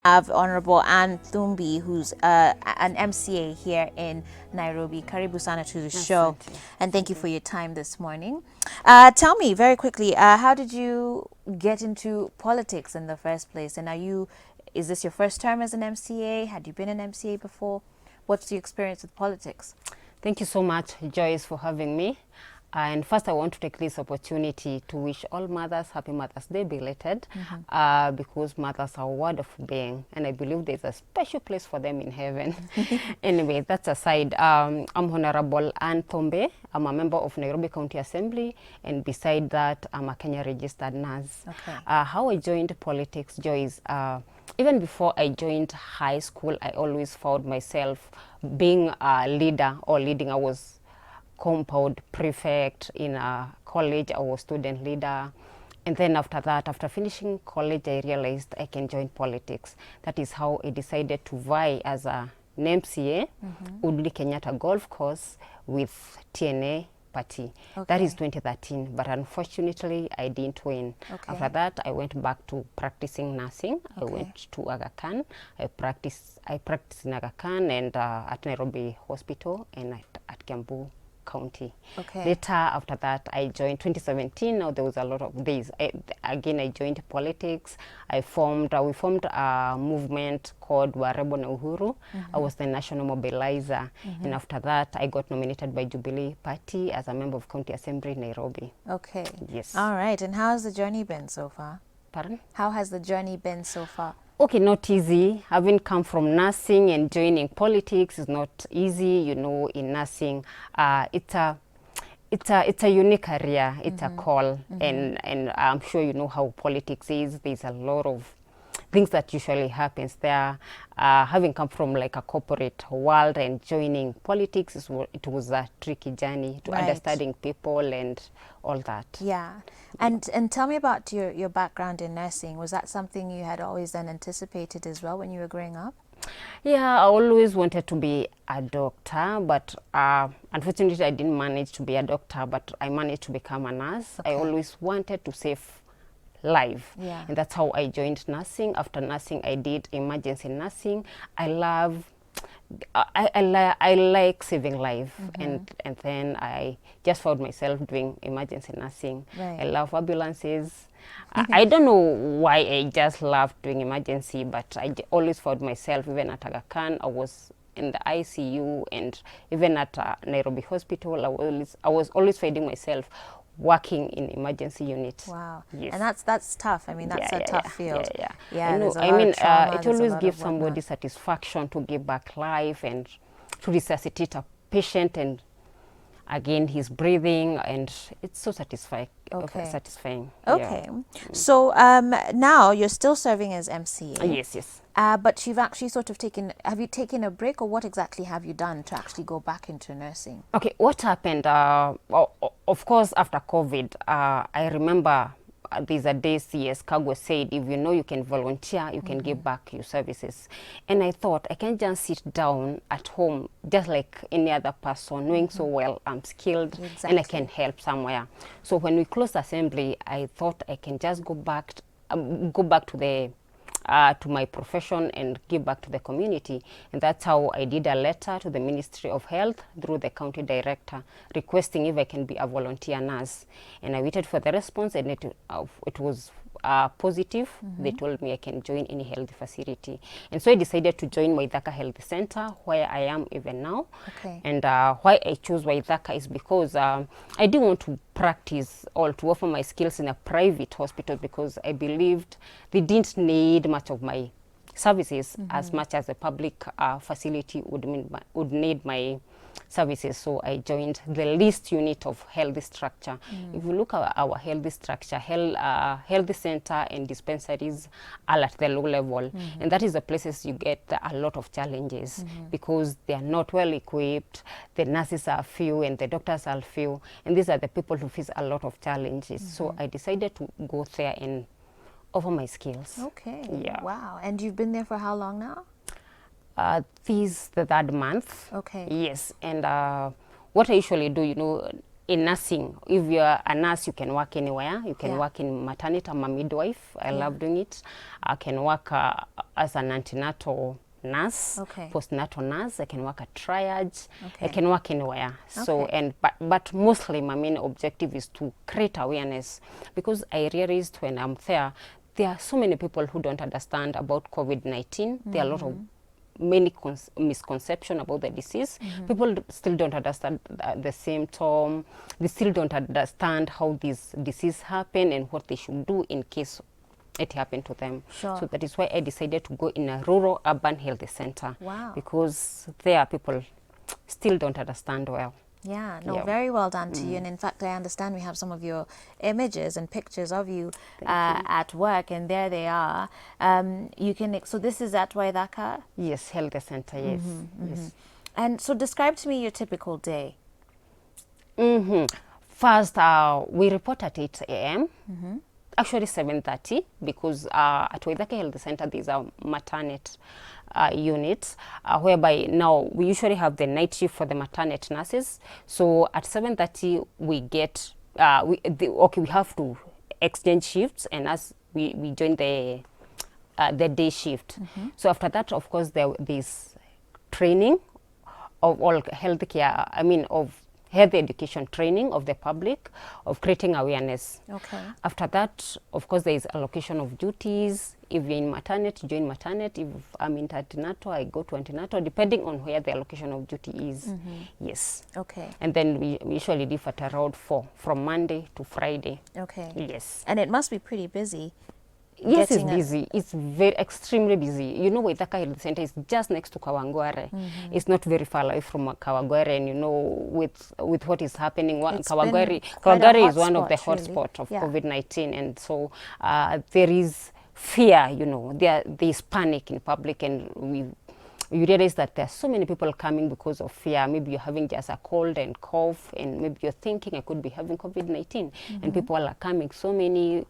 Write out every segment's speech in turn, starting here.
Have Honorable Ann Thumbi, who's an MCA here in Nairobi. Karibu sana to the show, and thank you for your time this morning. Tell me very quickly, how did you get into politics in the first place? And is this your first term as an MCA? Had you been an MCA before? What's your experience with politics? Thank you so much, Joyce, for having me. And first, I want to take this opportunity to wish all mothers Happy Mother's Day belated, because mothers are a wonderful being, and I believe there's a special place for them in heaven. Anyway, that's aside. I'm Honorable Ann Thumbi. I'm a member of Nairobi County Assembly, and beside that, I'm a Kenya registered nurse. Okay. How I joined politics, Joyce, even before I joined high school, I always found myself being a leader or leading. I was compound prefect in a college. I was student leader, and then after that, after finishing college, I realized I can join politics. That is how I decided to vie as an MCA, Udli Kenyatta Golf Course with TNA party. Okay. That is 2013, but unfortunately I didn't win. Okay. After that, I went back to practicing nursing. Okay. I went to Aga Khan. I practiced in Aga Khan and at Nairobi Hospital and at Kiambu County. Okay. Later, after that, I joined 2017. Now there was a lot of days. Again, I joined politics. We formed a movement called Warebo na Uhuru. I was the national mobilizer. And after that, I got nominated by Jubilee Party as a member of County Assembly, Nairobi. Okay. Yes. All right. And how has the journey been so far? Pardon? How has the journey been so far? Okay, not easy. Having come from nursing and joining politics is not easy. You know, in nursing, it's a unique career. It's a call, and I'm sure you know how politics is. There's a lot of things that usually happens there. Having come from like a corporate world and joining politics, it was a tricky journey to understanding people and all that. Yeah. And tell me about your background in nursing. Was that something you had always then anticipated as well when you were growing up? Yeah, I always wanted to be a doctor, but unfortunately I didn't manage to be a doctor, but I managed to become a nurse. Okay. I always wanted to save life. Yeah. And that's how I joined nursing. After nursing, I did emergency nursing. I like saving life, and then I just found myself doing emergency nursing. Right. I love ambulances. I don't know why I just loved doing emergency, but I always found myself, even at Aga Khan, I was in the ICU, and even at Nairobi Hospital, I was always finding myself working in emergency unit. Wow. Yes. And that's tough. I mean, that's a tough field. Yeah. I know. There's a lot of trauma, it there's a always lot gives of whatnot. somebody satisfaction to give back life and to resuscitate a patient, and again he's breathing, and it's so satisfying. Okay. Satisfying. Okay. So now you're still serving as MCA. Yes. But you've actually sort of have you taken a break, or what exactly have you done to actually go back into nursing? Okay, what happened? Of course, after COVID, I remember there's a day CS Kagwe said, if you know you can volunteer, you can give back your services. And I thought, I can just sit down at home, just like any other person, knowing so well I'm skilled and I can help somewhere. So when we closed assembly, I thought I can just go back to my profession and give back to the community. And that's how I did a letter to the Ministry of Health through the county director requesting if I can be a volunteer nurse. And I waited for the response, and it was positive. They told me I can join any health facility. And so I decided to join Waithaka Health Center, where I am even now. Okay. And why I chose Waithaka is because I didn't want to practice or to offer my skills in a private hospital, because I believed they didn't need much of my services as much as a public facility would need my services. So I joined the least unit of health structure. If you look at our health structure, health center and dispensaries are at the low level, and that is the places you get a lot of challenges, because they are not well equipped, the nurses are few and the doctors are few, and these are the people who face a lot of challenges. So I decided to go there and offer my skills. Okay. Yeah. Wow. And you've been there for how long now? This is the third month. Okay. Yes. And what I usually do, in nursing, if you're a nurse, you can work anywhere. You can work in maternity. I'm a midwife. I love doing it. I can work as an antenatal nurse, postnatal nurse. I can work at triage. I can work anywhere. So, but mostly my main objective is to create awareness, because I realized when I'm there are so many people who don't understand about COVID-19. There are a lot of many misconception about the disease. People still don't understand the symptom. They still don't understand how this disease happen and what they should do in case it happened to them. So that is why I decided to go in a rural urban health center. Because there people still don't understand well. Yeah, no, very well done to you. And in fact, I understand we have some of your images and pictures of you, at work, and there they are. You can, so this is at Waithaka? Yes, health center, yes. Yes. And so describe to me your typical day. First, we report at 8 a.m. Actually 7:30, because at Waithaka Health Center there's a maternity unit, whereby now we usually have the night shift for the maternity nurses. So at 7:30 we get we have to exchange shifts, and as we join the day shift. So after that, of course, there's training of all healthcare. I mean, of health education training of the public, of creating awareness. After that, of course, there is allocation of duties. If you're in maternity, join maternity. If I'm in antenatal, I go to antenatal, depending on where the allocation of duty is. Yes. And then we usually leave at around 4, from Monday to Friday. Yes. And it must be pretty busy. Yes, it's busy. It's very extremely busy. You know, Waithaka Health Center is just next to Kawangware. It's not very far away from Kawangware, and you know, with what is happening, Kawangware is one of the hotspots of COVID-19, and so there is fear. You know, there is panic in public, and you realize that there are so many people coming because of fear. Maybe you're having just a cold and cough, and maybe you're thinking I could be having COVID-19. And people are coming. So many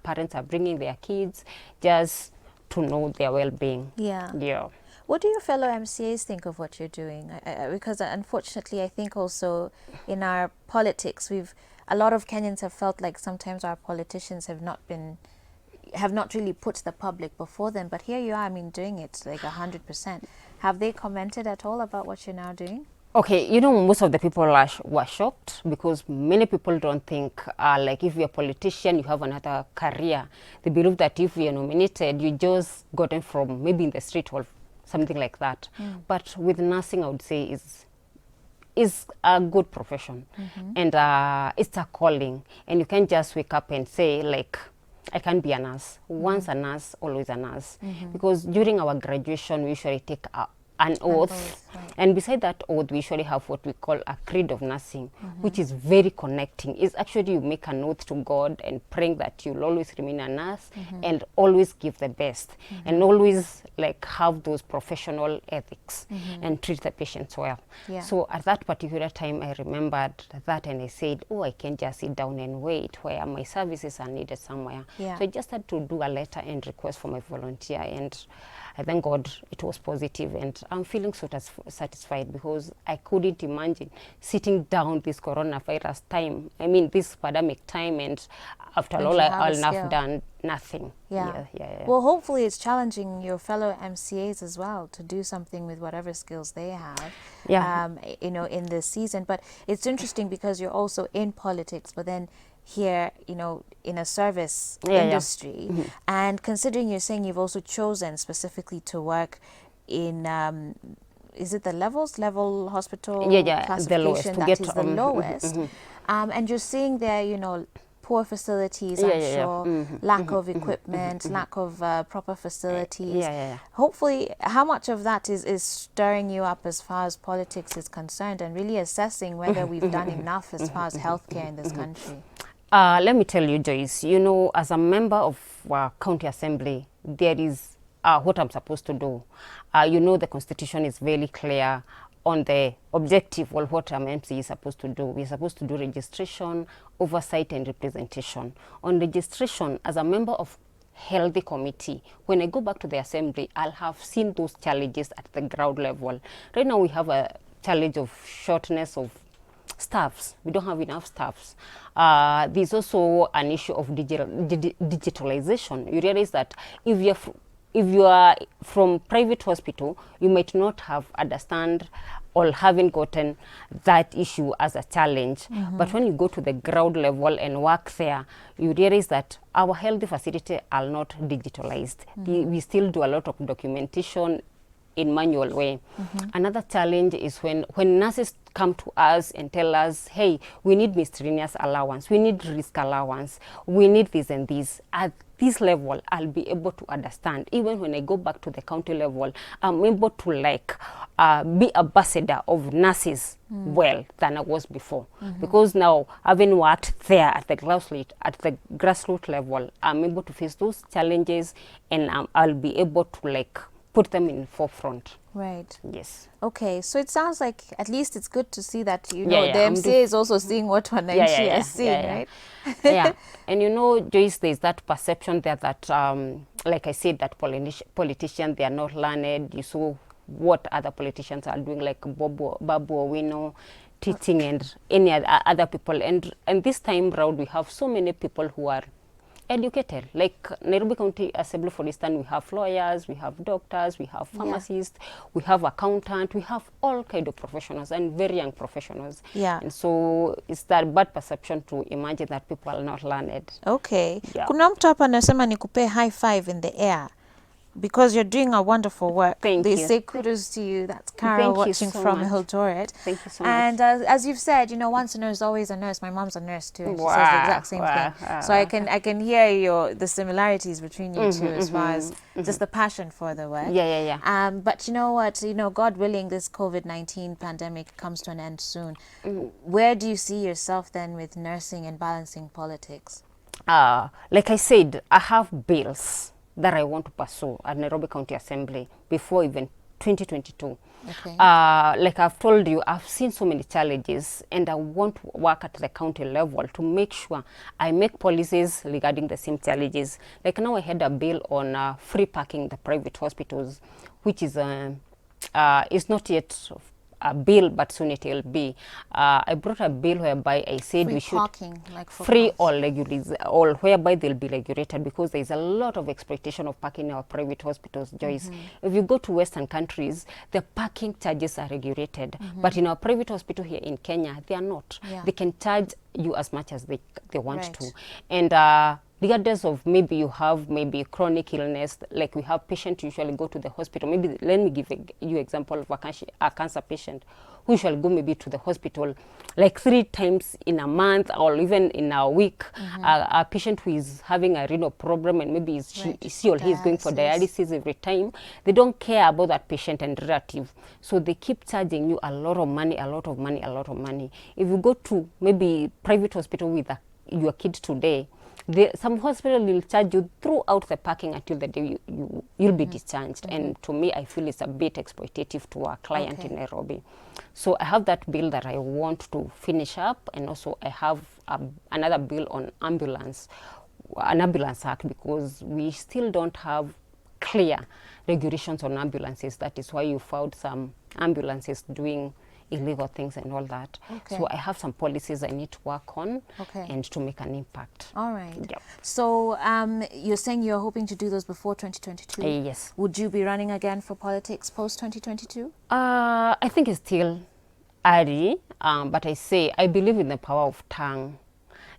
parents are bringing their kids just to know their well-being. Yeah. What do your fellow MCAs think of what you're doing? Because unfortunately, I think also in our politics, a lot of Kenyans have felt like sometimes our politicians have not really put the public before them, but here you are, I mean, doing it like 100%. Have they commented at all about what you're now doing? Okay, you know, most of the people were shocked, because many people don't think, like, if you're a politician, you have another career. They believe that if you're nominated, you just gotten from maybe in the street or something like that. But with nursing, I would say is a good profession, and it's a calling, and you can't just wake up and say, like, I can't be a nurse. Once a nurse, always a nurse. Because during our graduation, we usually take an oath. And beside that oath, we usually have what we call a creed of nursing, which is very connecting. It's actually you make an oath to God and praying that you'll always remain a nurse and always give the best and always like have those professional ethics and treat the patients well. So at that particular time, I remembered that, and I said, oh, I can't just sit down and wait where my services are needed somewhere. So I just had to do a letter and request for my volunteer, and I thank God it was positive, and I'm feeling so satisfied, because I couldn't imagine sitting down this coronavirus time, I mean this pandemic time, and after all I'll have done nothing. Well, hopefully it's challenging your fellow MCAs as well to do something with whatever skills they have, you know, in this season. But it's interesting because you're also in politics, but then here, you know, in a service industry. And considering you're saying you've also chosen specifically to work in, is it the level hospital classification, the lowest, that is the lowest. And you're seeing there, you know, poor facilities, I'm sure, lack of equipment, lack of proper facilities. Hopefully, how much of that is stirring you up as far as politics is concerned, and really assessing whether we've done enough as far as healthcare in this country? Let me tell you, Joyce, you know, as a member of county assembly, there is what I'm supposed to do. You know, the constitution is very clear on the objective of what an MC is supposed to do. We're supposed to do registration, oversight, and representation. On registration, as a member of healthy committee, when I go back to the assembly, I'll have seen those challenges at the ground level. Right now, we have a challenge of shortness of staffs. We don't have enough staffs. There's also an issue of digitalization. You realize that if you are from private hospital, you might not have understand or haven't gotten that issue as a challenge. But when you go to the ground level and work there, you realize that our health facility are not digitalized. We still do a lot of documentation in manual way. Another challenge is when nurses come to us and tell us, hey, we need miscellaneous allowance, we need risk allowance, we need this and this. At this level, I'll be able to understand. Even when I go back to the county level, I'm able to be ambassador of nurses well than I was before. Because now, having worked there at the grassroots level, I'm able to face those challenges, and I'll be able to put them in forefront. Right. Yes. Okay, so it sounds like at least it's good to see that, you know, the I'm MCA is also seeing what Hon Ann is seeing, right? Yeah, and you know, Joyce, there's that perception there that, like I said, that politicians, they are not learned. You saw what other politicians are doing, like Babu Owino, teaching, and any other people. And this time round, we have so many people who are educated. Like Nairobi County Assembly, for instance, we have lawyers, we have doctors, we have pharmacists, we have accountants, we have all kind of professionals, and very young professionals. Yeah. And so it's that bad perception to imagine that people are not learned. Okay. Yeah. Kuna mtu hapa anasema nikupe high five in the air because you're doing a wonderful work. Thank they you. say kudos to you. That's Carol Thank you watching so from much. Hildoret. Thank you so and much. as you've said, you know, once a nurse, always a nurse. My mom's a nurse too. And she says the Wow, exact same wow, thing. So I can hear the similarities between you two as far as just the passion for the work. Yeah. But you know what? You know, God willing, this COVID-19 pandemic comes to an end soon. Where do you see yourself then with nursing and balancing politics? Like I said, I have bills that I want to pursue at Nairobi County Assembly before even 2022. Okay. Like I've told you, I've seen so many challenges, and I want to work at the county level to make sure I make policies regarding the same challenges. Like now I had a bill on free parking in the private hospitals, which is it's not yet a bill, but soon it will be. I brought a bill whereby I said we should parking, like for free cars. all whereby they'll be regulated, because there's a lot of exploitation of parking in our private hospitals, Joyce. If you go to Western countries, the parking charges are regulated, but in our private hospital here in Kenya, they are not. Yeah. They can charge you as much as they want Right. to. And regardless of maybe you have maybe chronic illness, like we have patients usually go to the hospital. Maybe let me give you example of a cancer patient who usually go maybe to the hospital like 3 times in a month or even in a week. A patient who is having a renal problem, and maybe she or he is going for dialysis every time. They don't care about that patient and relative, so they keep charging you a lot of money. If you go to maybe private hospital with your kid today, some hospital will charge you throughout the parking until the day you'll be discharged. And to me, I feel it's a bit exploitative to our client in Nairobi. So I have that bill that I want to finish up, and also I have another bill on an ambulance act, because we still don't have clear regulations on ambulances. That is why you found some ambulances doing illegal things and all that. So I have some policies I need to work on and to make an impact. All right. Yep. So you're saying you're hoping to do those before 2022? Yes. Would you be running again for politics post 2022? I think it's still early, but I believe in the power of tongue,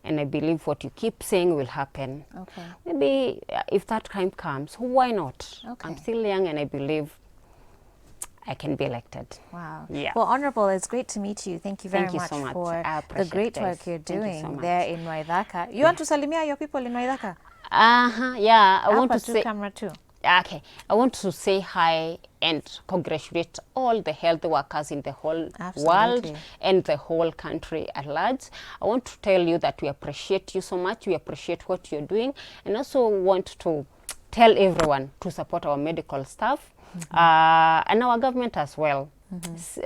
and I believe what you keep saying will happen. Okay. Maybe if that time comes, why not? Okay. I'm still young, and I believe I can be elected. Wow. Yeah. Well, Honorable, it's great to meet you. Thank you very much so much. for I the appreciate great this. work you're Thank you doing so much. there in Waithaka. You want to salimia your people in Waithaka? Yeah, I want Hapa to tu say. camera too. Okay, I want to say hi and congratulate all the health workers in the whole world and the whole country at large. I want to tell you that we appreciate you so much. We appreciate what you're doing, and also want to tell everyone to support our medical staff and our government as well.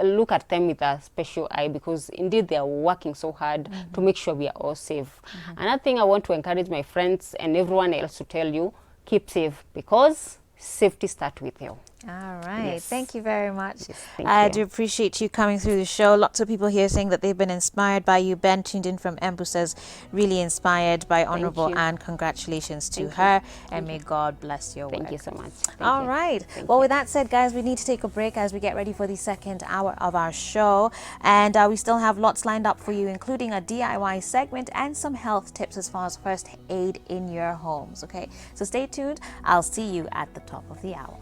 Look at them with a special eye, because indeed they are working so hard to make sure we are all safe. Another thing I want to encourage my friends and everyone else to tell you, keep safe, because safety start with you. All right. Yes. Thank you very much. Yes, thank I you. do appreciate you coming through the show. Lots of people here saying that they've been inspired by you. Ben tuned in from Embu says, really inspired by Honorable you. Anne. Congratulations to Thank you. her. And may God bless your work. Thank you so much. Thank All you. right. Thank Well, you. with that said, guys, we need to take a break as we get ready for the second hour of our show. And we still have lots lined up for you, including a DIY segment and some health tips as far as first aid in your homes. Okay. So stay tuned. I'll see you at the top of the hour.